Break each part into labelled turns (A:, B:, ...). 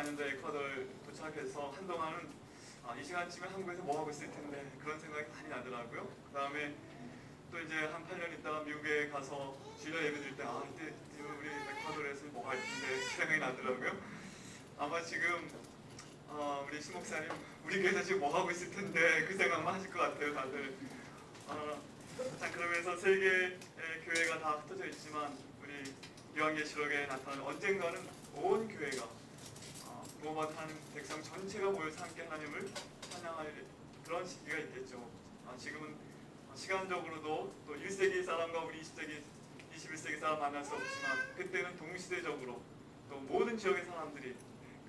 A: 2014년도에 에콰도르 도착해서 한동안은 이 시간쯤에 한국에서 뭐 하고 있을 텐데 그런 생각이 많이 나더라고요. 그 다음에 또 이제 한 8년 있다가 미국에 가서 주일날 예배 드릴 때 이때 우리 에콰도르에서 뭐 할 텐데 생각이 나더라고요. 아마 지금 우리 신목사님 우리 교회에서 지금 뭐 하고 있을 텐데 그 생각만 하실 것 같아요, 다들. 자, 그러면서 세 개의 교회가 다 흩어져 있지만 우리 요한계시록에 나타나는 언젠가는 온 교회가 구원받은 백성 전체가 모여서 함께 하나님을 찬양할 그런 시기가 있겠죠. 지금은 시간적으로도 또 1세기 사람과 우리 21세기 사람 만날 수 없지만 그때는 동시대적으로 또 모든 지역의 사람들이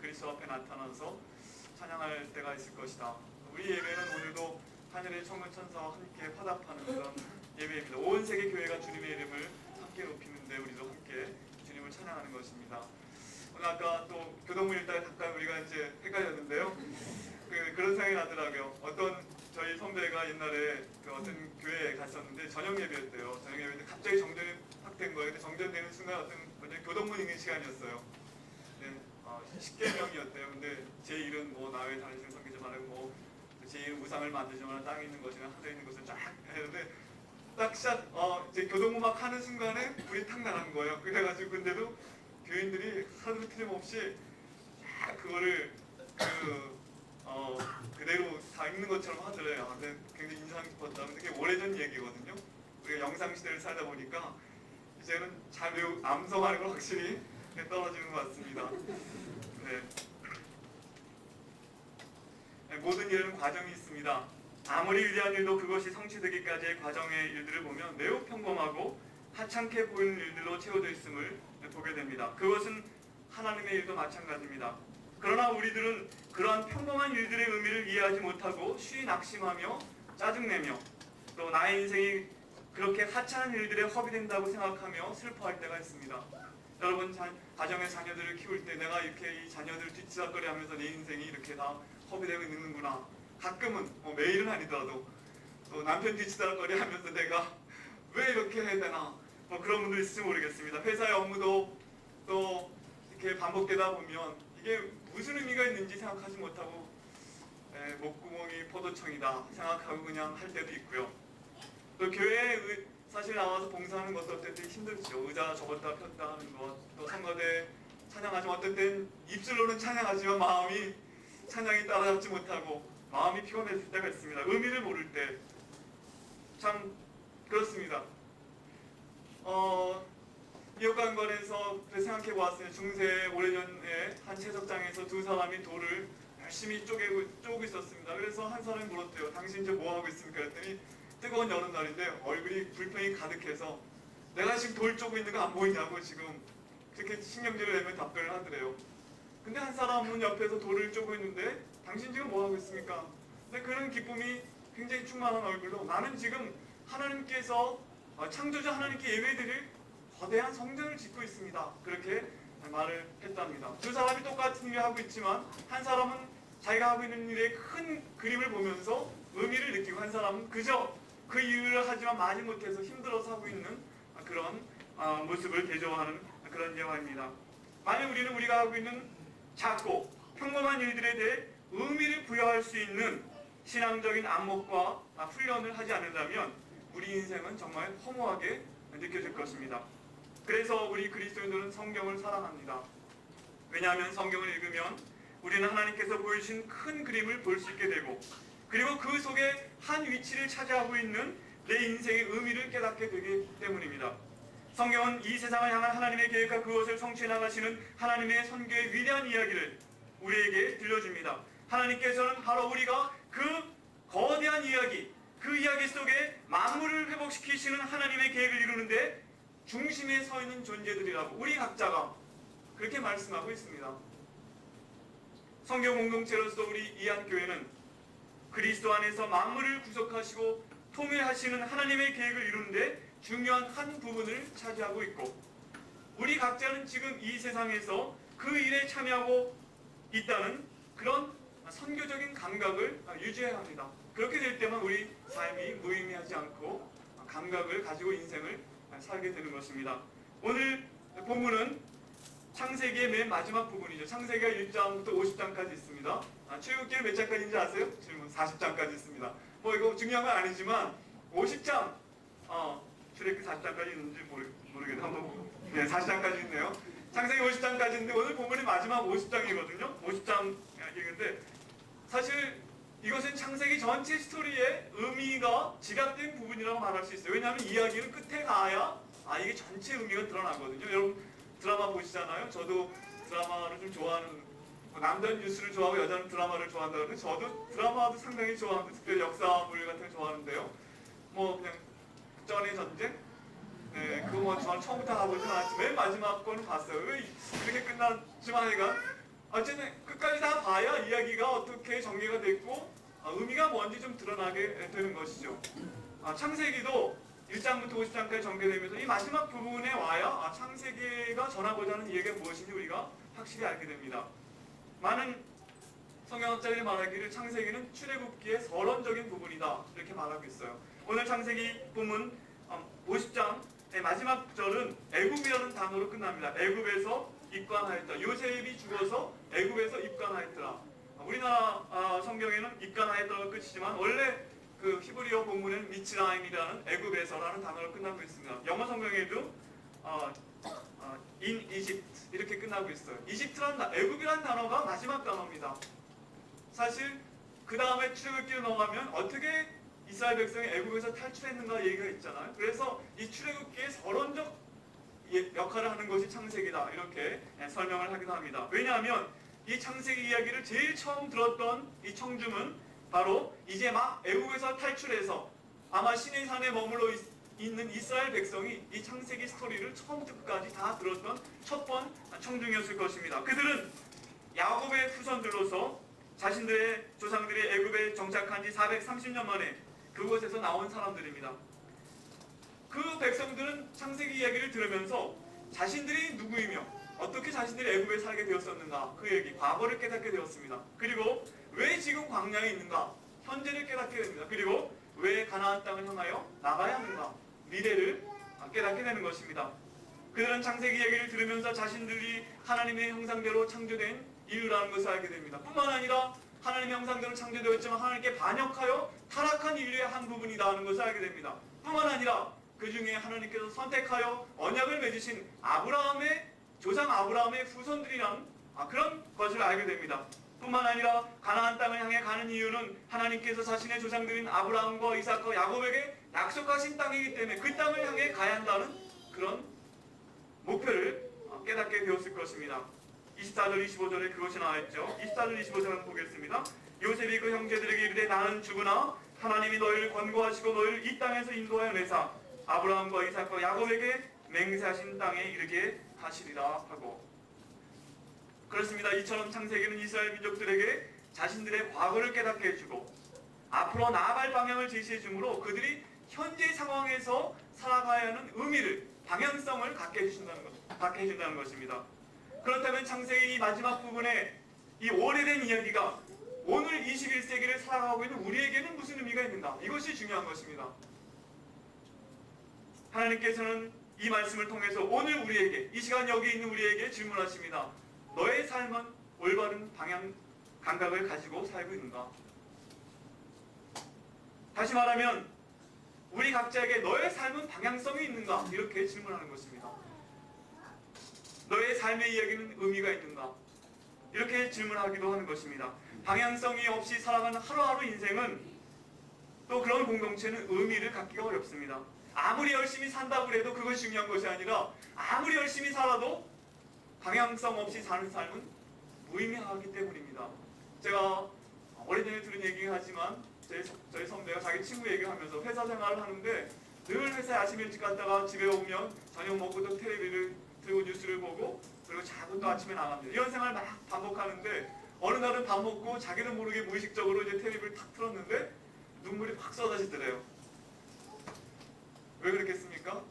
A: 그리스도 앞에 나타나서 찬양할 때가 있을 것이다. 우리 예배는 오늘도 하늘의 천군 천사와 함께 화답하는 그런 예배입니다. 온 세계 교회가 주님의 이름을 함께 높이는데 우리도 함께 주님을 찬양하는 것입니다. 오늘 아까 또 교동문 읽다가 잠깐 우리가 이제 헷갈렸는데요. 그런 생각이 나더라고요. 어떤 저희 선배가 옛날에 어떤 교회에 갔었는데 저녁 예배였대요. 저녁 예배인데 갑자기 정전이 확 된 거예요. 근데 정전되는 순간 어떤 교동문 읽는 시간이었어요. 네, 10계명이었대요. 근데 제 일은 뭐 나의 다니시는 성기지 말고 제 일은 우상을 만들지 말라 땅에 있는 것이나 하늘에 있는 것을 쫙 했는데 딱샷 이제 교동문 막 하는 순간에 불이 탁 나간 거예요. 그래가지고 근데도 교인들이 하루 틀림없이 그거를 그대로 다 읽는 것처럼 하더래요. 근데 굉장히 인상 깊었다. 근데 그게 오래전 얘기거든요. 우리가 영상시대를 살다 보니까 이제는 잘 암송하는 걸 확실히 떨어지는 것 같습니다. 네. 모든 일은 과정이 있습니다. 아무리 위대한 일도 그것이 성취되기까지의 과정의 일들을 보면 매우 평범하고 하찮게 보이는 일들로 채워져 있음을 보게 됩니다. 그것은 하나님의 일도 마찬가지입니다. 그러나 우리들은 그러한 평범한 일들의 의미를 이해하지 못하고 쉬이 낙심하며 짜증내며 또 나의 인생이 그렇게 하찮은 일들에 허비된다고 생각하며 슬퍼할 때가 있습니다. 여러분 가정의 자녀들을 키울 때 내가 이렇게 이 자녀들 뒤치다거리 하면서 내 인생이 이렇게 다 허비되고 있는구나. 가끔은 매일은 아니더라도 또 남편 뒤치다거리 하면서 내가 왜 이렇게 해야 되나 그런 분도 있을지 모르겠습니다. 회사의 업무도 또 이렇게 반복되다 보면 이게 무슨 의미가 있는지 생각하지 못하고 목구멍이 포도청이다 생각하고 그냥 할 때도 있고요. 또 교회에 사실 나와서 봉사하는 것도 어떨 때 힘들죠. 의자 접었다 폈다 하는 것, 또 선거대 찬양하지만 어떨 땐 입술로는 찬양하지만 마음이 찬양이 따라잡지 못하고 마음이 피곤했을 때가 있습니다. 의미를 모를 때 참 그렇습니다. 이웃관관에서 생각해 보았어요. 중세 오래전에 한 채석장에서 두 사람이 돌을 열심히 쪼고 있었습니다. 그래서 한 사람이 물었대요. 당신 지금 뭐 하고 있습니까? 그랬더니 뜨거운 여름날인데 얼굴이 불평이 가득해서 내가 지금 돌 쪼고 있는 거 안 보이냐고 지금 그렇게 신경질을 내며 답변을 하더래요. 근데 한 사람은 옆에서 돌을 쪼고 있는데 당신 지금 뭐 하고 있습니까? 근데 그런 기쁨이 굉장히 충만한 얼굴로 나는 지금 하나님께서 창조자 하나님께 예배드릴 거대한 성전을 짓고 있습니다. 그렇게 말을 했답니다. 두 사람이 똑같은 일을 하고 있지만 한 사람은 자기가 하고 있는 일의 큰 그림을 보면서 의미를 느끼고 한 사람은 그저 그 일을 하지만 많이 못해서 힘들어서 하고 있는 그런 모습을 대조하는 그런 예화입니다. 만약 우리는 우리가 하고 있는 작고 평범한 일들에 대해 의미를 부여할 수 있는 신앙적인 안목과 훈련을 하지 않는다면 우리 인생은 정말 허무하게 느껴질 것입니다. 그래서 우리 그리스도인들은 성경을 사랑합니다. 왜냐하면 성경을 읽으면 우리는 하나님께서 보여주신 큰 그림을 볼 수 있게 되고 그리고 그 속에 한 위치를 차지하고 있는 내 인생의 의미를 깨닫게 되기 때문입니다. 성경은 이 세상을 향한 하나님의 계획과 그것을 성취해 나가시는 하나님의 선교의 위대한 이야기를 우리에게 들려줍니다. 하나님께서는 바로 우리가 그 거대한 이야기, 그 이야기 속에 만물을 회복시키시는 하나님의 계획을 이루는데 중심에 서 있는 존재들이라고 우리 각자가 그렇게 말씀하고 있습니다. 성경 공동체로서 우리 이한교회는 그리스도 안에서 만물을 구속하시고 통일하시는 하나님의 계획을 이루는데 중요한 한 부분을 차지하고 있고 우리 각자는 지금 이 세상에서 그 일에 참여하고 있다는 그런 선교적인 감각을 유지해야 합니다. 그렇게 될 때만 우리 삶이 무의미하지 않고 감각을 가지고 인생을 살게 되는 것입니다. 오늘 본문은 창세기의 맨 마지막 부분이죠. 창세기가 1장부터 50장까지 있습니다. 출애굽기는 몇 장까지인지 아세요? 질문 40장까지 있습니다. 뭐 이거 중요한 건 아니지만 50장, 출애굽기 40장까지 있는지 모르겠네. 한번 네, 40장까지 있네요. 창세기 50장까지 있는데 오늘 본문이 마지막 50장이거든요. 50장 얘기인데 사실 이것은 창세기 전체 스토리의 의미가 집약된 부분이라고 말할 수 있어요. 왜냐하면 이야기는 끝에 가야 이게 전체 의미가 드러나거든요. 여러분 드라마 보시잖아요. 저도 드라마를 좀 좋아하는, 남자는 뉴스를 좋아하고 여자는 드라마를 좋아한다 그러는데 저도 드라마도 상당히 좋아하는데 특별히 역사물 같은 거 좋아하는데요. 뭐 그냥 전의 전쟁? 네, 그거 뭐 저는 처음부터 가보진 않았지만 맨 마지막 거는 봤어요. 왜 이렇게 끝났지만 하여간 어쨌든 끝까지 다 봐야 이야기가 어떻게 전개가 됐고 의미가 뭔지 좀 드러나게 되는 것이죠. 창세기도 1장부터 50장까지 전개되면서 이 마지막 부분에 와야 창세기가 전하고자 하는 이야기가 무엇인지 우리가 확실히 알게 됩니다. 많은 성경학자들이 말하기를 창세기는 출애굽기의 서론적인 부분이다 이렇게 말하고 있어요. 오늘 창세기 본문 50장의 마지막 절은 애굽이라는 단어로 끝납니다. 애굽에서 입관하였다. 요셉이 죽어서 애굽에서 입관하였더라. 우리나라 성경에는 입관하였다가 끝이지만 원래 그 히브리어 본문에는 미츠라임이라는 애굽에서라는 단어로 끝나고 있습니다. 영어 성경에도 in Egypt 이렇게 끝나고 있어요. 이집트라는 애굽이라는 단어가 마지막 단어입니다. 사실 그 다음에 출애굽기로 넘어가면 어떻게 이스라엘 백성이 애굽에서 탈출했는가 얘기가 있잖아요. 그래서 이 출애굽기의 서론적 역할을 하는 것이 창세기다 이렇게 설명을 하기도 합니다. 왜냐하면 이 창세기 이야기를 제일 처음 들었던 이 청중은 바로 이제 막 애국에서 탈출해서 아마 시내산에 머물러 있는 이스라엘 백성이 이 창세기 스토리를 처음부터 끝까지 다 들었던 첫 번 청중이었을 것입니다. 그들은 야곱의 후손들로서 자신들의 조상들이 애굽에 정착한 지 430년 만에 그곳에서 나온 사람들입니다. 그 백성들은 창세기 이야기를 들으면서 자신들이 누구이며 어떻게 자신들이 애굽에 살게 되었었는가 그 얘기, 과거를 깨닫게 되었습니다. 그리고 왜 지금 광야에 있는가, 현재를 깨닫게 됩니다. 그리고 왜 가나안 땅을 향하여 나가야 하는가, 미래를 깨닫게 되는 것입니다. 그들은 창세기 이야기를 들으면서 자신들이 하나님의 형상대로 창조된 인류라는 것을 알게 됩니다. 뿐만 아니라 하나님의 형상대로 창조되었지만 하나님께 반역하여 타락한 인류의 한 부분이다 하는 것을 알게 됩니다. 뿐만 아니라 그 중에 하나님께서 선택하여 언약을 맺으신 아브라함의 조상 아브라함의 후손들이란 그런 것을 알게 됩니다. 뿐만 아니라 가나안 땅을 향해 가는 이유는 하나님께서 자신의 조상들인 아브라함과 이삭과 야곱에게 약속하신 땅이기 때문에 그 땅을 향해 가야 한다는 그런 목표를 깨닫게 되었을 것입니다. 24절 25절에 그것이 나와있죠. 24절 25절 한번 보겠습니다. 요셉이 그 형제들에게 이르되 나는 죽으나 하나님이 너희를 권고하시고 너희를 이 땅에서 인도하여 내사 아브라함과 이삭과 야곱에게 맹세하신 땅에 이르게 하시리라 하고, 그렇습니다. 이처럼 창세기는 이스라엘 민족들에게 자신들의 과거를 깨닫게 해주고 앞으로 나아갈 방향을 제시해 주므로 그들이 현재 상황에서 살아가야 하는 의미를, 방향성을 갖게 해준다는 것입니다. 그렇다면 창세기 마지막 부분에 이 오래된 이야기가 오늘 21세기를 살아가고 있는 우리에게는 무슨 의미가 있는가? 이것이 중요한 것입니다. 하나님께서는 이 말씀을 통해서 오늘 우리에게, 이 시간 여기 있는 우리에게 질문하십니다. 너의 삶은 올바른 방향, 감각을 가지고 살고 있는가? 다시 말하면 우리 각자에게 너의 삶은 방향성이 있는가? 이렇게 질문하는 것입니다. 너의 삶의 이야기는 의미가 있는가? 이렇게 질문하기도 하는 것입니다. 방향성이 없이 살아가는 하루하루 인생은, 또 그런 공동체는 의미를 갖기가 어렵습니다. 아무리 열심히 산다고 해도 그것이 중요한 것이 아니라 아무리 열심히 살아도 방향성 없이 사는 삶은 무의미하기 때문입니다. 제가 오래전에 들은 얘기긴 하지만 저희 선배가 자기 친구 얘기하면서 회사 생활을 하는데 늘 회사에 아침 일찍 갔다가 집에 오면 저녁 먹고 또 텔레비를 들고 뉴스를 보고 그리고 자고 또 아침에 나갑니다. 이런 생활을 막 반복하는데 어느 날은 밥 먹고 자기도 모르게 무의식적으로 이제 텔레비를 탁 틀었는데 눈물이 확 쏟아지더래요. 왜 그랬겠습니까?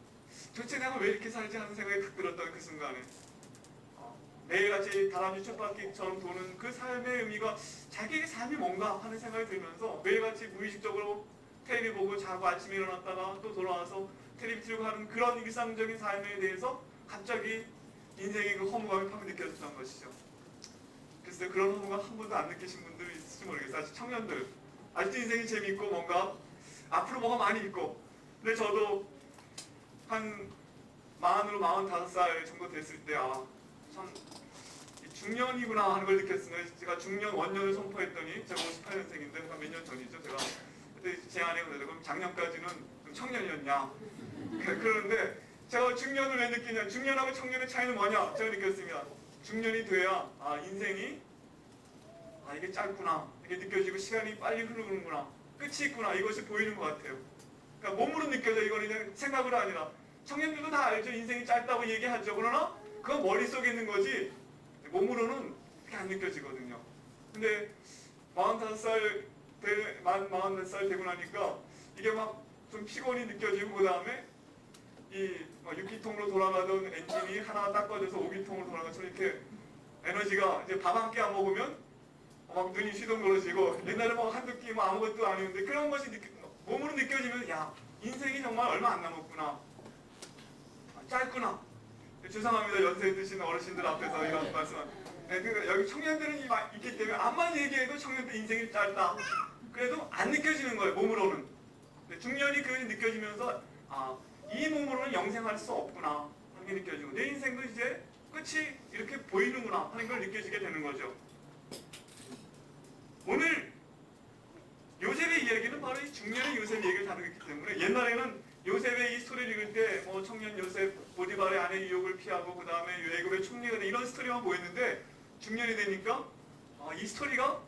A: 도대체 내가 왜 이렇게 살지 하는 생각이 탁 들었던 그 순간에 매일같이 다람쥐 쳇바퀴처럼 도는 그 삶의 의미가, 자기의 삶이 뭔가 하는 생각이 들면서 매일같이 무의식적으로 텔레비 보고 자고 아침에 일어났다가 또 돌아와서 텔레비 틀고 하는 그런 일상적인 삶에 대해서 갑자기 인생의 그 허무감이 팍 느껴졌던 것이죠. 글쎄 그런 허무감 한 번도 안 느끼신 분들이 있을지 모르겠어요. 아직 청년들 아직도 인생이 재미있고 뭔가 앞으로 뭐가 많이 있고, 근데 저도 한 40으로 45살 정도 됐을 때 참 중년이구나 하는 걸 느꼈어요. 제가 중년 원년을 선포했더니 제가 58년생인데 몇 년 전이죠. 제가 그때 제 아내가 그럼 작년까지는 청년이었냐 그러는데 제가 중년을 왜 느끼냐, 중년하고 청년의 차이는 뭐냐 제가 느꼈습니다. 중년이 돼야 인생이 이게 짧구나 이게 느껴지고 시간이 빨리 흐르는구나 끝이 있구나 이것이 보이는 것 같아요. 그러니까 몸으로 느껴져. 이거는 그냥 생각으로 아니라 청년들도 다 알죠. 인생이 짧다고 얘기하죠. 그러나 그건 머릿속에 있는 거지 몸으로는 그렇게 안 느껴지거든요. 근데 45살 되고 나니까 이게 막 좀 피곤이 느껴지고, 그 다음에 이 6기통으로 돌아가던 엔진이 하나 딱 꺼져서 5기통으로 돌아가서 이렇게 에너지가 이제 밥 한 끼 안 먹으면 막 눈이 휘둥그러지고, 옛날에 뭐 한두 끼 뭐 아무것도 아니었는데 그런 것이 몸으로 느껴지면 야 인생이 정말 얼마 안 남았구나, 짧구나. 죄송합니다. 연세 드신 어르신들 앞에서 이런 말씀. 여기 청년들은 있기 때문에 암만 얘기해도 청년들 인생이 짧다 그래도 안 느껴지는 거예요, 몸으로는. 중년이 그것이 느껴지면서 이 몸으로는 영생할 수 없구나 하는 게 느껴지고, 내 인생도 이제 끝이 이렇게 보이는구나 하는 걸 느껴지게 되는 거죠. 오늘 요셉의 이야기는 바로 이 중년의 요셉 얘기를 다루기 때문에, 옛날에는 요셉의 이 스토리를 읽을 때 뭐 청년 요셉 보디발의 아내 유혹을 피하고 그 다음에 애굽의 총리가 돼 이런 스토리만 보였는데, 중년이 되니까 이 스토리가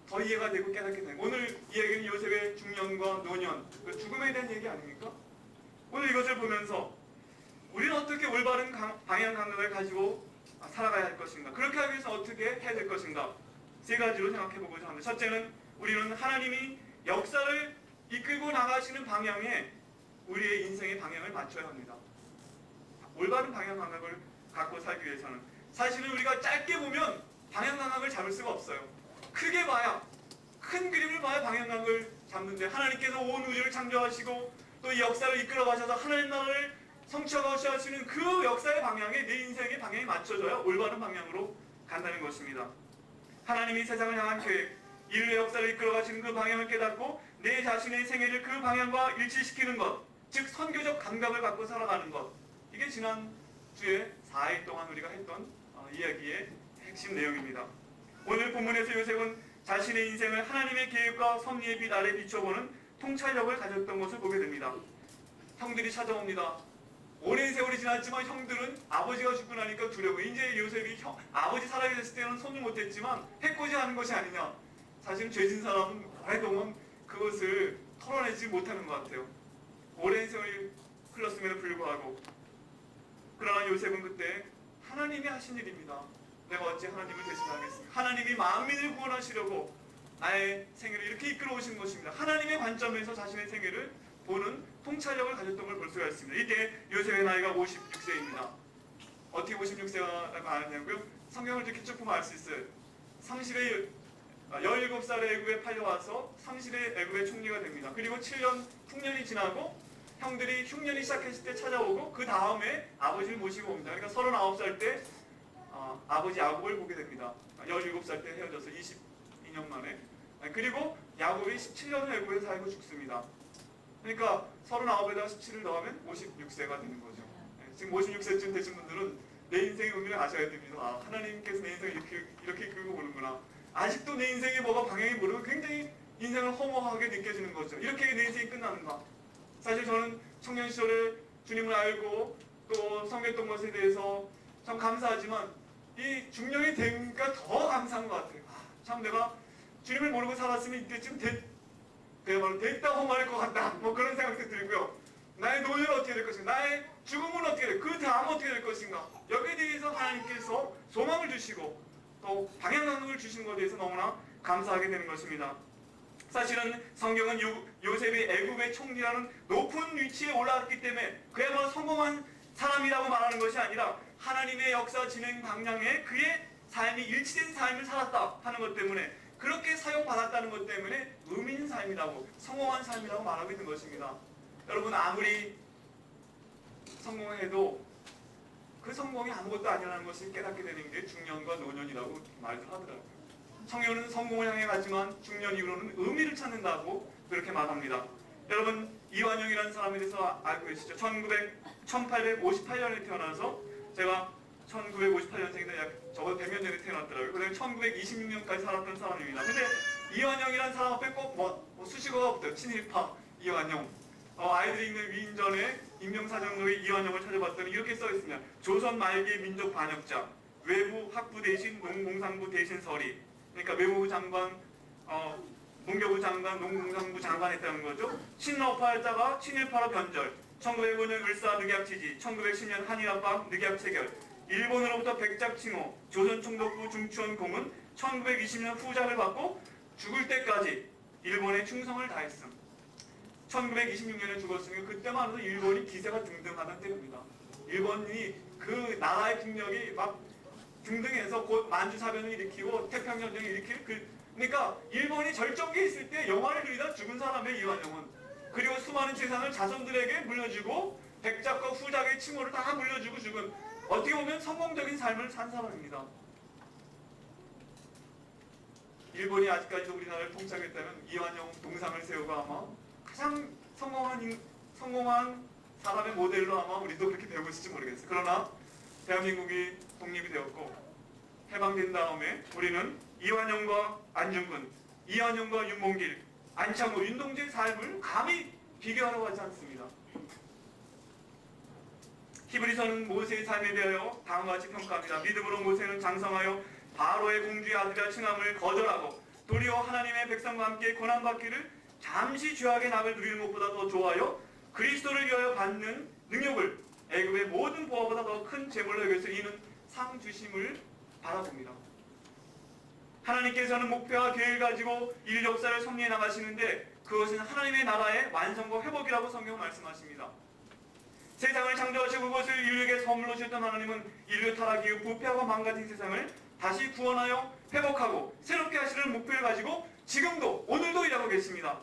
A: 더 이해가 되고 깨닫게 되고, 오늘 이야기는 요셉의 중년과 노년, 그 죽음에 대한 얘기 아닙니까? 오늘 이것을 보면서 우리는 어떻게 올바른 방향 감각을 가지고 살아가야 할 것인가, 그렇게 하기 위해서 어떻게 해야 될 것인가, 세 가지로 생각해 보고자 합니다. 첫째는 우리는 하나님이 역사를 이끌고 나가시는 방향에 우리의 인생의 방향을 맞춰야 합니다. 올바른 방향 감각을 갖고 살기 위해서는 사실은 우리가 짧게 보면 방향 감각을 잡을 수가 없어요. 크게 봐야, 큰 그림을 봐야 방향 감각을 잡는데, 하나님께서 온 우주를 창조하시고 또 이 역사를 이끌어 가셔서 하나님 나라를 성취하시는 그 역사의 방향에 내 인생의 방향이 맞춰져야 올바른 방향으로 간다는 것입니다. 하나님이 세상을 향한 계획, 인류의 역사를 이끌어 가시는 그 방향을 깨닫고 내 자신의 생애를 그 방향과 일치시키는 것, 즉 선교적 감각을 갖고 살아가는 것, 이게 지난주에 4일 동안 우리가 했던 이야기의 핵심 내용입니다. 오늘 본문에서 요셉은 자신의 인생을 하나님의 계획과 섭리의 빛 아래 비춰보는 통찰력을 가졌던 것을 보게 됩니다. 형들이 찾아옵니다. 오랜 세월이 지났지만 형들은 아버지가 죽고 나니까 두려워. 이제 요셉이 아버지 살아계셨을 때는 손을 못했지만 해코지 하는 것이 아니냐. 사실은 죄진 사람은 오랫동안 그것을 털어내지 못하는 것 같아요. 오랜 세월이 흘렀음에도 불구하고. 그러나 요셉은 그때 하나님이 하신 일입니다. 내가 어찌 하나님을 대신하겠습니까? 하나님이 만민을 구원하시려고 나의 생애를 이렇게 이끌어 오신 것입니다. 하나님의 관점에서 자신의 생애를 보는 통찰력을 가졌던 걸 볼 수가 있습니다. 이때 요셉의 나이가 56세입니다. 어떻게 56세가 아냐고요? 성경을 이렇게 쭉 보면 알 수 있어요. 상실의 17살의 애굽에 팔려와서 상실의 애굽의 총리가 됩니다. 그리고 7년 풍년이 지나고 형들이 흉년이 시작했을 때 찾아오고 그 다음에 아버지를 모시고 옵니다. 그러니까 39살 때 아버지 야곱을 보게 됩니다. 17살 때 헤어져서 22년 만에. 그리고 야곱이 17년을 애굽에 살고 죽습니다. 그러니까 39에다가 17을 더하면 56세가 되는 거죠. 지금 56세쯤 되신 분들은 내 인생의 의미를 아셔야 됩니다. 하나님께서 내 인생을 이렇게 이끌고 보는구나. 아직도 내 인생의 뭐가 방향이 모르고 굉장히 인생을 허무하게 느껴지는 거죠. 이렇게 내 인생이 끝나는가. 사실 저는 청년 시절에 주님을 알고 또 섬겼던 것에 대해서 참 감사하지만 이 중년이 되니까 더 감사한 것 같아요. 참 내가 주님을 모르고 살았으면 이때쯤 그야말로 됐다 허무할 것 같다. 뭐 그런 생각도 들고요. 나의 노년은 어떻게 될 것인가, 나의 죽음은 어떻게 될, 그 다음은 어떻게 될 것인가. 여기에 대해서 하나님께서 소망을 주시고 또 방향 감각을 주신 것에 대해서 너무나 감사하게 되는 것입니다. 사실은 성경은 요셉이 애굽의 총리라는 높은 위치에 올라왔기 때문에 그야말로 성공한 사람이라고 말하는 것이 아니라 하나님의 역사 진행 방향에 그의 삶이 일치된 삶을 살았다 하는 것 때문에, 그렇게 사용받았다는 것 때문에 의미 있는 삶이라고, 성공한 삶이라고 말하고 있는 것입니다. 여러분, 아무리 성공해도 그 성공이 아무것도 아니라는 것을 깨닫게 되는 게 중년과 노년이라고 말을 하더라고요. 청년은 성공을 향해 가지만 중년 이후로는 의미를 찾는다고 그렇게 말합니다. 여러분 이완용이라는 사람에 대해서 알고 계시죠? 1858년에 태어나서 제가 1958년생인데 적어도 100년 전에 태어났더라고요. 그다음에 1926년까지 살았던 사람입니다. 근데 이완용이라는 사람 앞에 꼭 수식어가 없대요. 친일파 이완용. 아이들이 읽는 위인전에 임명사정록에 이완용을 찾아봤더니 이렇게 써있습니다. 조선 말기 민족 반역자, 외부 학부 대신 농공상부 대신 서리. 그러니까 외무부 장관, 농교부 장관, 농공상부 장관 했다는 거죠. 친러파였다가 친일파로 변절. 1905년 을사 늑약 지지, 1910년 한일합방 늑약 체결, 일본으로부터 백작 칭호, 조선 총독부 중추원 고문, 1920년 후작을 받고 죽을 때까지 일본에 충성을 다했음. 1926년에 죽었으니 그때만 해도 일본이 기세가 등등하던 때입니다. 일본이 그 나라의 국력이 막 등등해서 곧 만주사변을 일으키고 태평전쟁을 일으킬 그러니까 일본이 절정기에 있을 때 영화를 그리다 죽은 사람의 이완용은 그리고 수많은 재산을 자손들에게 물려주고 백작과 후작의 칭호를 다 물려주고 죽은 어떻게 보면 성공적인 삶을 산 사람입니다. 일본이 아직까지도 우리나라를 통치하겠다면 이완용 동상을 세우고 아마 가장 성공한 사람의 모델로 아마 우리도 그렇게 배우고 있을지 모르겠어요. 그러나 대한민국이 독립이 되었고 해방된 다음에 우리는 이완용과 안중근, 이완용과 윤봉길, 안창호, 윤동주의 삶을 감히 비교하려고 하지 않습니다. 히브리서는 모세의 삶에 대하여 다음과 같이 평가합니다. 믿음으로 모세는 장성하여 바로의 공주의 아들이라 칭함을 거절하고 도리어 하나님의 백성과 함께 고난받기를 잠시 죄악의 낙을 누리는 것보다 더 좋아하여 그리스도를 위하여 받는 능력을 애굽의 모든 보화보다 더 큰 재물로 여겨서 이는 상 주심을 바라봅니다. 하나님께서는 목표와 계획을 가지고 일 역사를 섭리해 나가시는데 그것은 하나님의 나라의 완성과 회복이라고 성경은 말씀하십니다. 세상을 창조하시고 그것을 인류에게 선물로 주셨던 하나님은 인류 타락 이후 부패하고 망가진 세상을 다시 구원하여 회복하고 새롭게 하시는 목표를 가지고 지금도 오늘도 일하고 계십니다.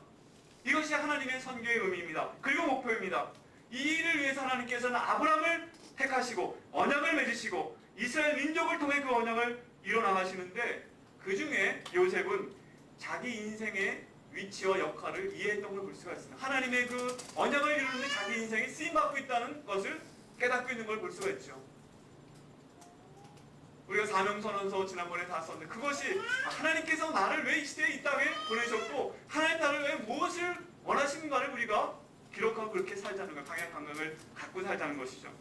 A: 이것이 하나님의 선교의 의미입니다. 그리고 목표입니다. 이 일을 위해서 하나님께서는 아브라함을 택하시고 언약을 맺으시고 이스라엘 민족을 통해 그 언약을 이뤄나가시는데 그 중에 요셉은 자기 인생의 위치와 역할을 이해했던 걸 볼 수가 있습니다. 하나님의 그 언약을 이루는데 자기 인생이 쓰임받고 있다는 것을 깨닫고 있는 걸 볼 수가 있죠. 우리가 사명선언서 지난번에 다 썼는데 그것이 하나님께서 나를 왜 이 시대에 이 땅에 보내셨고 하나님 나를 왜 무엇을 원하시는가를 우리가 기록하고 그렇게 살자는 것, 방향 감각을 갖고 살자는 것이죠.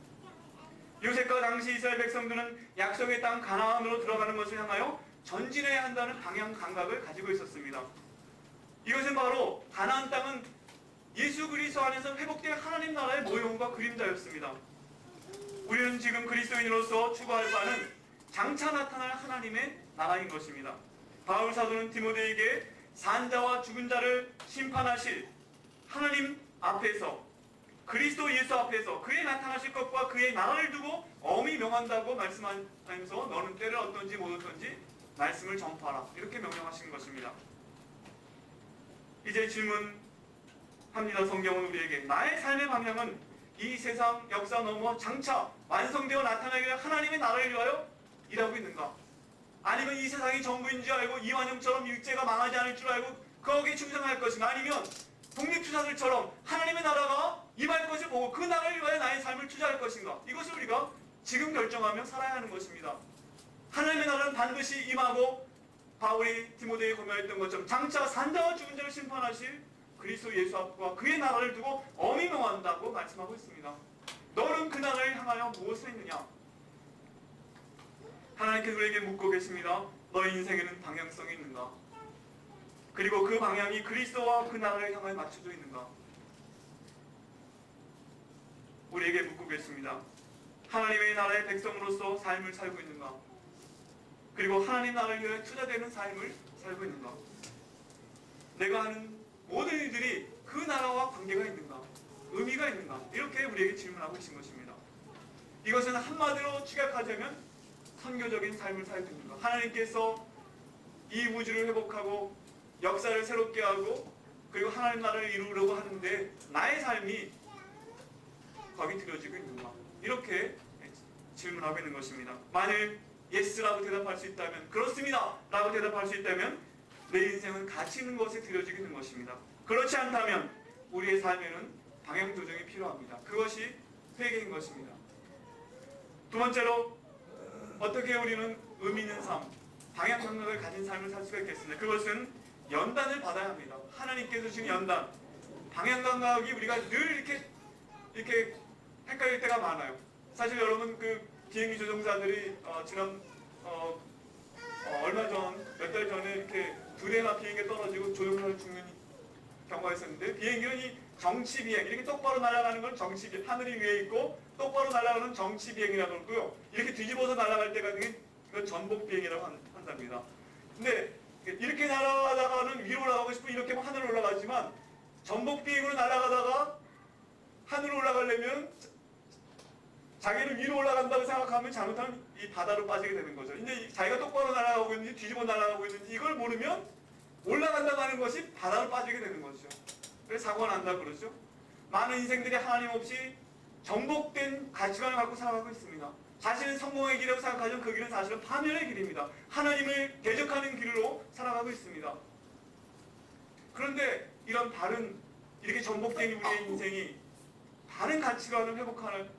A: 요셉과 당시 이스라엘 백성들은 약속의 땅 가나안으로 들어가는 것을 향하여 전진해야 한다는 방향 감각을 가지고 있었습니다. 이것은 바로 가나안 땅은 예수 그리스도 안에서 회복된 하나님 나라의 모형과 그림자였습니다. 우리는 지금 그리스도인으로서 추구할 바는 장차 나타날 하나님의 나라인 것입니다. 바울 사도는 디모데에게 산자와 죽은 자를 심판하실 하나님 앞에서 그리스도 예수 앞에서 그의 나타나실 것과 그의 나라를 두고 엄히 명한다고 말씀하면서 너는 때를 어떤지 못 어떤지 말씀을 전파하라 이렇게 명령하신 것입니다. 이제 질문합니다. 성경은 우리에게 나의 삶의 방향은 이 세상 역사 넘어 장차 완성되어 나타나기를 하나님의 나라를 위하여 일하고 있는가? 아니면 이 세상이 전부인 줄 알고 이완용처럼 육체가 망하지 않을 줄 알고 거기에 충성할 것인가? 아니면 독립투사들처럼 하나님의 나라가 임할 것을 보고 그 나라를 위하여 나의 삶을 투자할 것인가? 이것을 우리가 지금 결정하며 살아야 하는 것입니다. 하나님의 나라는 반드시 임하고 바울이 디모데에 권면했던 것처럼 장차 산자와 죽은 자를 심판하실 그리스도 예수 앞과 그의 나라를 두고 엄히 명한다고 말씀하고 있습니다. 너는 그 나라를 향하여 무엇을 했느냐? 하나님께서 우리에게 묻고 계십니다. 너의 인생에는 방향성이 있는가? 그리고 그 방향이 그리스도와 그 나라를 향하여 맞춰져 있는가? 우리에게 묻고 계십니다. 하나님의 나라의 백성으로서 삶을 살고 있는가? 그리고 하나님 나라를 위해 투자되는 삶을 살고 있는가? 내가 하는 모든 일들이 그 나라와 관계가 있는가? 의미가 있는가? 이렇게 우리에게 질문하고 계신 것입니다. 이것은 한마디로 축약하자면 선교적인 삶을 살고 있는가? 하나님께서 이 우주를 회복하고 역사를 새롭게 하고 그리고 하나님 나라를 이루려고 하는데 나의 삶이 거기 들여지고 있는가? 이렇게 질문하고 있는 것입니다. 만일 예스라고 대답할 수 있다면, 그렇습니다 라고 대답할 수 있다면 내 인생은 가치 있는 것에 들여지게 되는 것입니다. 그렇지 않다면 우리의 삶에는 방향 조정이 필요합니다. 그것이 회개인 것입니다. 두 번째로, 어떻게 우리는 의미 있는 삶, 방향 감각을 가진 삶을 살 수가 있겠습니다. 그것은 연단을 받아야 합니다. 하나님께서 주신 연단, 방향 감각이 우리가 늘 이렇게 헷갈릴 때가 많아요. 사실 여러분, 그 비행기 조종사들이 지난 얼마 전, 몇 달 전에 이렇게 두 대나 비행기가 떨어지고 조종사를 죽는 경우가 있었는데, 비행기는 이 정치 비행, 이렇게 똑바로 날아가는 건 정치 비행, 하늘이 위에 있고 똑바로 날아가는 정치 비행이라고 그러고요. 이렇게 뒤집어서 날아갈 때가 이건 전복 비행이라고 한답니다. 근데 이렇게 날아가다가는 위로 올라가고 싶으면 이렇게 하늘로 올라가지만, 전복 비행으로 날아가다가 하늘로 올라가려면 자기는 위로 올라간다고 생각하면 잘못하면 이 바다로 빠지게 되는 거죠. 근데 자기가 똑바로 날아가고 있는지 뒤집어 날아가고 있는지 이걸 모르면 올라간다고 하는 것이 바다로 빠지게 되는 거죠. 그래서 사고가 난다고 그러죠. 많은 인생들이 하나님 없이 정복된 가치관을 갖고 살아가고 있습니다. 자신은 성공의 길이라고 생각하지만 그 길은 사실은 파멸의 길입니다. 하나님을 대적하는 길로 살아가고 있습니다. 그런데 이런 바른, 이렇게 정복된 우리의 인생이 바른 가치관을 회복하기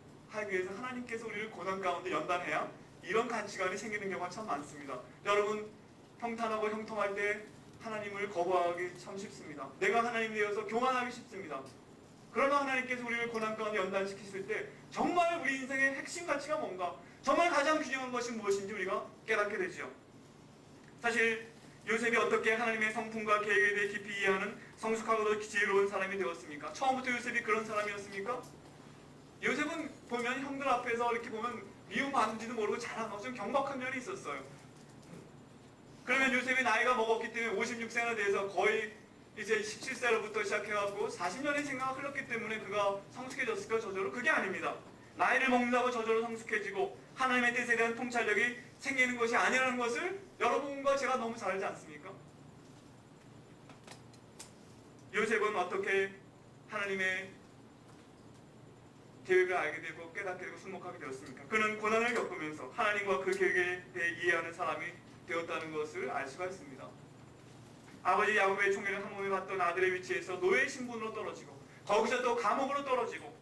A: 위해서 하나님께서 우리를 고난 가운데 연단해야 이런 가치관이 생기는 경우가 참 많습니다. 여러분, 평탄하고 형통할 때 하나님을 거부하기 참 쉽습니다. 내가 하나님 되어서 교만하기 쉽습니다. 그러나 하나님께서 우리를 고난 가운데 연단시키실 때 정말 우리 인생의 핵심 가치가 뭔가, 정말 가장 귀중한 것이 무엇인지 우리가 깨닫게 되죠. 사실 요셉이 어떻게 하나님의 성품과 계획에 대해 깊이 이해하는 성숙하고도 지혜로운 사람이 되었습니까? 처음부터 요셉이 그런 사람이었습니까? 요셉은 보면 형들 앞에서 이렇게 보면 미움받는지도 모르고 자랑하고 좀 경박한 면이 있었어요. 그러면 요셉이 나이가 먹었기 때문에 56세나 돼서 거의 이제 17세로부터 시작해갖고 40년의 생각가 흘렀기 때문에 그가 성숙해졌을까? 저절로? 그게 아닙니다. 나이를 먹는다고 저절로 성숙해지고 하나님의 뜻에 대한 통찰력이 생기는 것이 아니라는 것을 여러분과 제가 너무 잘 알지 않습니까? 요셉은 어떻게 하나님의 계획을 알게 되고 깨닫게 되고 순목하게 되었습니까? 그는 고난을 겪으면서 하나님과 그 계획에 대해 이해하는 사람이 되었다는 것을 알 수가 있습니다. 아버지 야곱의 총애를 한 몸에 받던 아들의 위치에서 노예 신분으로 떨어지고 거기서 또 감옥으로 떨어지고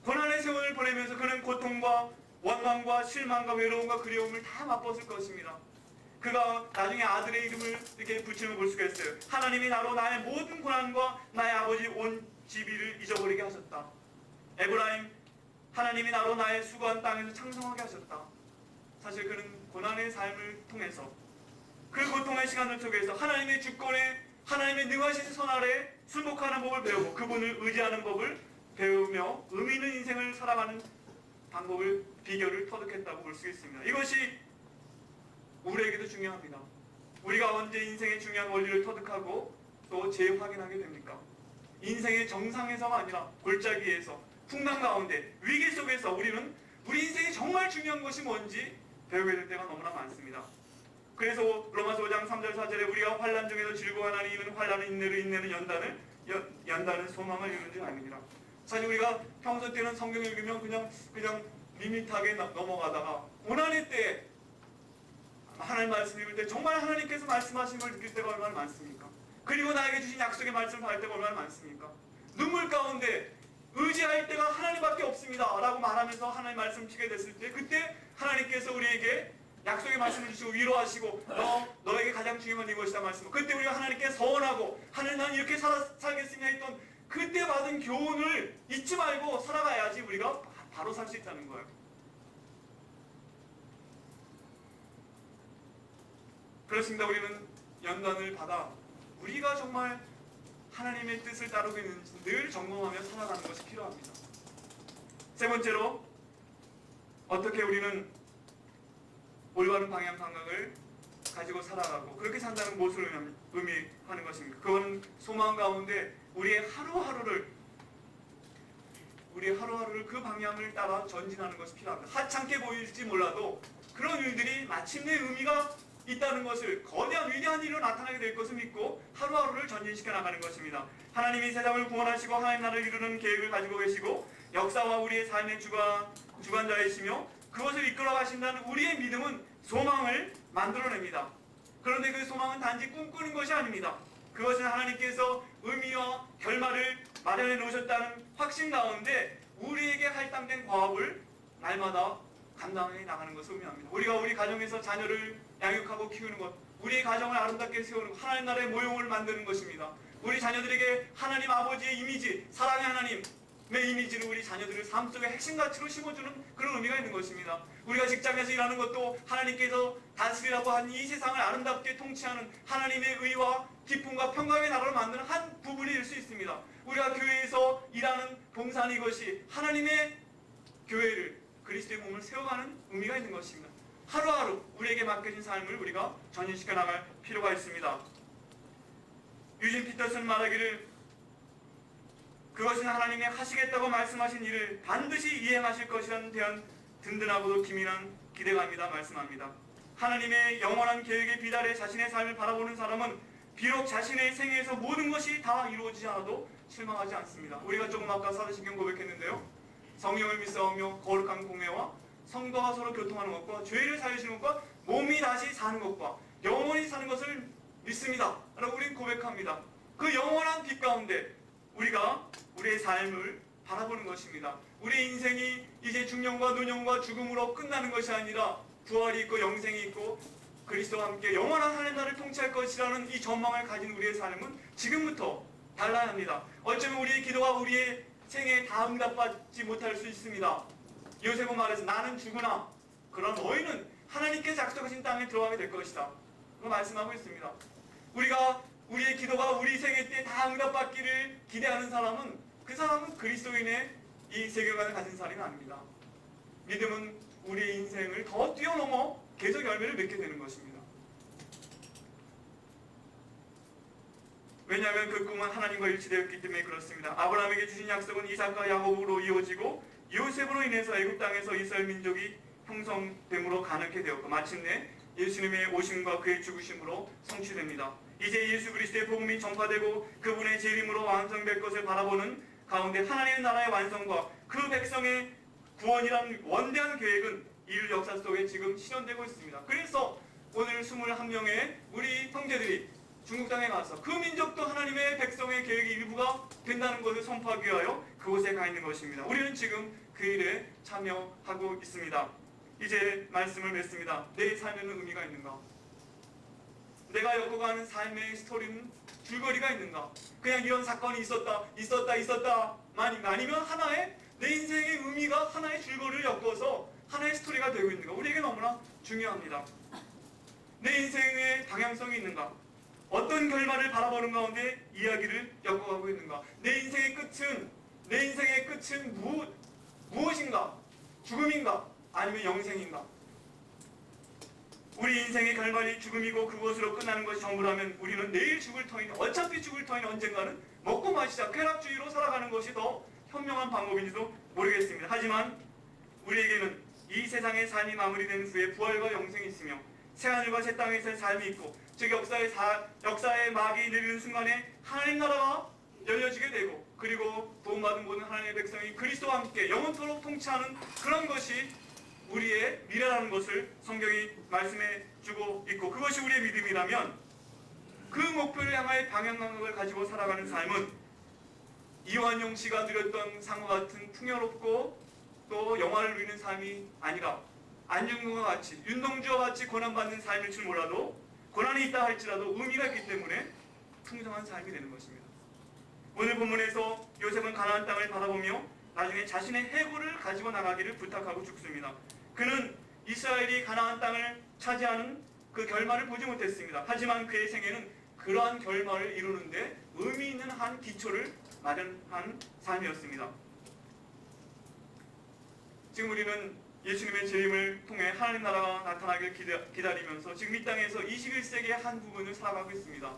A: 고난의 세월을 보내면서 그는 고통과 원망과 실망과 외로움과 그리움을 다 맛봤을 것입니다. 그가 나중에 아들의 이름을 이렇게 붙이는 걸 볼 수가 있어요. 하나님이 나로 나의 모든 고난과 나의 아버지 온 집이를 잊어버리게 하셨다. 에브라임, 하나님이 나로 나의 수고한 땅에서 창성하게 하셨다. 사실 그는 고난의 삶을 통해서 그 고통의 시간들 속에서 하나님의 주권에, 하나님의 능하신 선 아래 순복하는 법을 배우고 그분을 의지하는 법을 배우며 의미 있는 인생을 살아가는 방법을, 비결을 터득했다고 볼 수 있습니다. 이것이 우리에게도 중요합니다. 우리가 언제 인생의 중요한 원리를 터득하고 또 재확인하게 됩니까? 인생의 정상에서가 아니라 골짜기에서, 풍랑 가운데, 위기 속에서 우리는 우리 인생의 정말 중요한 것이 뭔지 배우게 될 때가 너무나 많습니다. 그래서 로마서 5장 3절 4절에 우리가 환난 중에도 즐거워하나니 이는 환난은 인내를, 인내는 연단은 소망을 이루는 줄 아닙니다. 사실 우리가 평소 때는 성경 읽으면 그냥 밋밋하게 넘어가다가 고난의 때 하나님 말씀 읽을 때 정말 하나님께서 말씀하신 걸 느낄 때가 얼마나 많습니까? 그리고 나에게 주신 약속의 말씀을 받을 때가 얼마나 많습니까? 눈물 가운데 의지할 때가 하나님밖에 없습니다 라고 말하면서 하나님 말씀을 피게 됐을 때, 그때 하나님께서 우리에게 약속의 말씀을 주시고 위로하시고 너에게 가장 중요한 이것이다 말씀. 그때 우리가 하나님께 서원하고 하나님 나는 이렇게 살겠습니다 했던 그때 받은 교훈을 잊지 말고 살아가야지 우리가 바로 살 수 있다는 거예요. 그렇습니다. 우리는 연단을 받아 우리가 정말 하나님의 뜻을 따르고 있는지 늘 점검하며 살아가는 것이 필요합니다. 세 번째로, 어떻게 우리는 올바른 방향 감각을 가지고 살아가고 그렇게 산다는 무엇을 의미하는 것입니까? 그거는 소망 가운데 우리의 하루하루를 그 방향을 따라 전진하는 것이 필요합니다. 하찮게 보일지 몰라도 그런 일들이 마침내 의미가 있다는 것을, 거대한 위대한 일로 나타나게 될 것을 믿고 하루하루를 전진시켜 나가는 것입니다. 하나님이 세상을 구원하시고 하나님 나라를 이루는 계획을 가지고 계시고 역사와 우리의 삶의 주관자이시며 그것을 이끌어 가신다는 우리의 믿음은 소망을 만들어냅니다. 그런데 그 소망은 단지 꿈꾸는 것이 아닙니다. 그것은 하나님께서 의미와 결말을 마련해 놓으셨다는 확신 가운데 우리에게 할당된 과업을 날마다 감당해 나가는 것을 의미합니다. 우리가 우리 가정에서 자녀를 양육하고 키우는 것, 우리의 가정을 아름답게 세우는 것, 하나님 나라의 모형을 만드는 것입니다. 우리 자녀들에게 하나님 아버지의 이미지, 사랑의 하나님의 이미지를 우리 자녀들의 삶 속의 핵심 가치로 심어주는 그런 의미가 있는 것입니다. 우리가 직장에서 일하는 것도 하나님께서 다스리라고 한 이 세상을 아름답게 통치하는 하나님의 의와 기쁨과 평강의 나라로 만드는 한 부분이 될 수 있습니다. 우리가 교회에서 일하는 봉사는 이것이 하나님의 교회를, 그리스도의 몸을 세워가는 의미가 있는 것입니다. 하루하루 우리에게 맡겨진 삶을 우리가 전진시켜 나갈 필요가 있습니다. 유진 피터슨 말하기를 그것은 하나님이 하시겠다고 말씀하신 일을 반드시 이행하실 것이라는 대한 든든하고도 기민한 기대감이다 말씀합니다. 하나님의 영원한 계획에 비달해 자신의 삶을 바라보는 사람은 비록 자신의 생애에서 모든 것이 다 이루어지지 않아도 실망하지 않습니다. 우리가 조금 아까 사도신경 고백했는데요. 성령을 믿사오며 거룩한 공회와 성도가 서로 교통하는 것과 죄를 사유시는 것과 몸이 다시 사는 것과 영원히 사는 것을 믿습니다 라고 우리는 고백합니다. 그 영원한 빛 가운데 우리가 우리의 삶을 바라보는 것입니다. 우리의 인생이 이제 중년과 노년과 죽음으로 끝나는 것이 아니라 부활이 있고 영생이 있고 그리스도와 함께 영원한 하나님 나라를 통치할 것이라는 이 전망을 가진 우리의 삶은 지금부터 달라야 합니다. 어쩌면 우리의 기도가 우리의 생애에 다 응답받지 못할 수 있습니다. 요셉은 말해서 나는 죽으나 그런 너희는 하나님께서 약속하신 땅에 들어가게 될 것이다. 그 말씀하고 있습니다. 우리가 우리의 기도가 우리 생애 때 다 응답받기를 기대하는 사람은 그 사람은 그리스도인의 이 세계관을 가진 사람이 아닙니다. 믿음은 우리의 인생을 더 뛰어넘어 계속 열매를 맺게 되는 것입니다. 왜냐하면 그 꿈은 하나님과 일치되었기 때문에 그렇습니다. 아브라함에게 주신 약속은 이삭과 야곱으로 이어지고 요셉으로 인해서 애굽 땅에서 이스라엘 민족이 형성됨으로 가능케 되었고 마침내 예수님의 오심과 그의 죽으심으로 성취됩니다. 이제 예수 그리스도의 복음이 전파되고 그분의 재림으로 완성될 것을 바라보는 가운데 하나님의 나라의 완성과 그 백성의 구원이라는 원대한 계획은 인류 역사 속에 지금 실현되고 있습니다. 그래서 오늘 21명의 우리 형제들이 중국 땅에 가서 그 민족도 하나님의 백성의 계획의 일부가 된다는 것을 선포하기 위하여 그곳에 가 있는 것입니다. 우리는 지금 그 일에 참여하고 있습니다. 이제 말씀을 맺습니다. 내 삶에는 의미가 있는가? 내가 엮어가는 삶의 스토리는 줄거리가 있는가? 그냥 이런 사건이 있었다만 아니면 하나의 내 인생의 의미가 하나의 줄거리를 엮어서 하나의 스토리가 되고 있는가? 우리에게 너무나 중요합니다. 내 인생의 방향성이 있는가? 어떤 결말을 바라보는 가운데 이야기를 엮어가고 있는가? 내 인생의 끝은 무엇인가? 죽음인가? 아니면 영생인가? 우리 인생의 결말이 죽음이고 그것으로 끝나는 것이 전부라면 우리는 내일 죽을 터인 어차피 죽을 터인 언젠가는 먹고 마시자 쾌락주의로 살아가는 것이 더 현명한 방법인지도 모르겠습니다. 하지만 우리에게는 이 세상의 삶이 마무리된 후에 부활과 영생이 있으며 새하늘과 새 땅에서의 삶이 있고 즉 역사의 막이 내리는 순간에 하나님 나라가 열려지게 되고 그리고 도움받은 모든 하나님의 백성이 그리스도와 함께 영원토록 통치하는 그런 것이 우리의 미래라는 것을 성경이 말씀해 주고 있고 그것이 우리의 믿음이라면 그 목표를 향하여 방향감각을 가지고 살아가는 삶은 이완용 씨가 누렸던 상과 같은 풍요롭고 또 영화를 누리는 삶이 아니라 안중근과 같이 윤동주와 같이 고난받는 삶일 줄 몰라도 고난이 있다 할지라도 의미가 있기 때문에 풍성한 삶이 되는 것입니다. 오늘 본문에서 요셉은 가나안 땅을 바라보며 나중에 자신의 해골을 가지고 나가기를 부탁하고 죽습니다. 그는 이스라엘이 가나안 땅을 차지하는 그 결말을 보지 못했습니다. 하지만 그의 생애는 그러한 결말을 이루는데 의미 있는 한 기초를 마련한 삶이었습니다. 지금 우리는 예수님의 재림을 통해 하나님 나라가 나타나길 기다리면서 지금 이 땅에서 21세기의 한 부분을 살아가고 있습니다.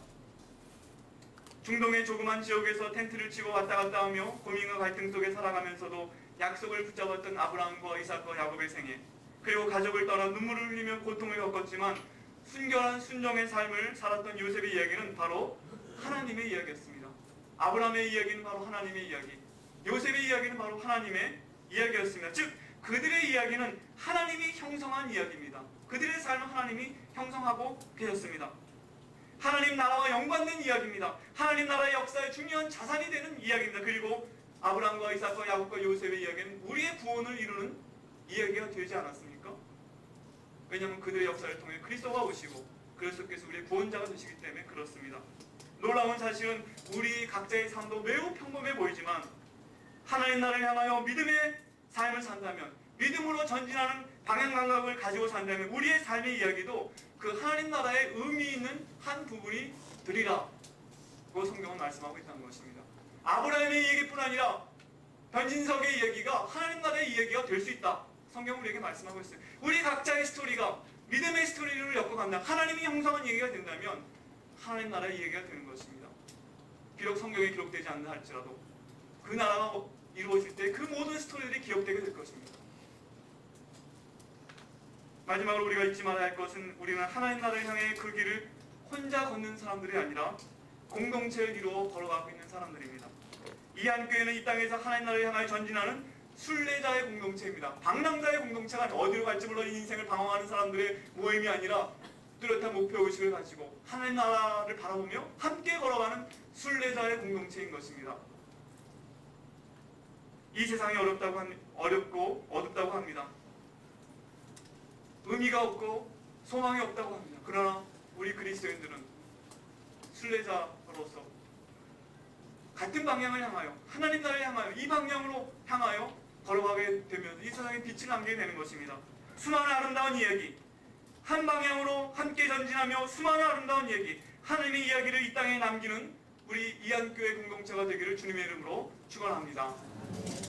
A: 중동의 조그만 지역에서 텐트를 치고 왔다 갔다 하며 고민과 갈등 속에 살아가면서도 약속을 붙잡았던 아브라함과 이삭과 야곱의 생애 그리고 가족을 떠나 눈물을 흘리며 고통을 겪었지만 순결한 순종의 삶을 살았던 요셉의 이야기는 바로 하나님의 이야기였습니다. 아브라함의 이야기는 바로 하나님의 이야기, 요셉의 이야기는 바로 하나님의 이야기였습니다. 즉 그들의 이야기는 하나님이 형성한 이야기입니다. 그들의 삶은 하나님이 형성하고 계셨습니다. 하나님 나라와 연관된 이야기입니다. 하나님 나라의 역사의 중요한 자산이 되는 이야기입니다. 그리고 아브라함과 이삭과 야곱과 요셉의 이야기는 우리의 구원을 이루는 이야기가 되지 않았습니까? 왜냐하면 그들의 역사를 통해 그리스도가 오시고 그리스도께서 우리의 구원자가 되시기 때문에 그렇습니다. 놀라운 사실은 우리 각자의 삶도 매우 평범해 보이지만 하나님 나라를 향하여 믿음의 삶을 산다면, 믿음으로 전진하는 방향 감각을 가지고 산다면 우리의 삶의 이야기도 그 하나님 나라의 의미 있는 한 부분이 되리라. 그 성경은 말씀하고 있다는 것입니다. 아브라함의 이야기뿐 아니라 변진석의 이야기가 하나님 나라의 이야기가 될 수 있다. 성경은 우리에게 말씀하고 있어요. 우리 각자의 스토리가 믿음의 스토리를 엮어간다. 하나님이 형성한 얘기가 된다면 하나님 나라의 얘기가 되는 것입니다. 비록 성경에 기록되지 않는다 할지라도 그 나라가 이루어질 때 그 모든 스토리들이 기억되게 될 것입니다. 마지막으로 우리가 잊지 말아야 할 것은 우리는 하나님 나라를 향해 그 길을 혼자 걷는 사람들이 아니라 공동체를 이루어 걸어가고 있는 사람들입니다. 이 한교회는 이 땅에서 하나님 나라를 향하여 전진하는 순례자의 공동체입니다. 방랑자의 공동체가 아니라 어디로 갈지 몰라 인생을 방황하는 사람들의 모임이 아니라 뚜렷한 목표의식을 가지고 하나님 나라를 바라보며 함께 걸어가는 순례자의 공동체인 것입니다. 이 세상이 어렵고 어둡다고 합니다. 의미가 없고 소망이 없다고 합니다. 그러나 우리 그리스도인들은 순례자로서 같은 방향을 향하여 하나님 나라를 향하여 이 방향으로 향하여 걸어가게 되면 이 세상에 빛을 남게 되는 것입니다. 수많은 아름다운 이야기, 한 방향으로 함께 전진하며 수많은 아름다운 이야기, 하나님의 이야기를 이 땅에 남기는 우리 이한교회 공동체가 되기를 주님의 이름으로 축원합니다.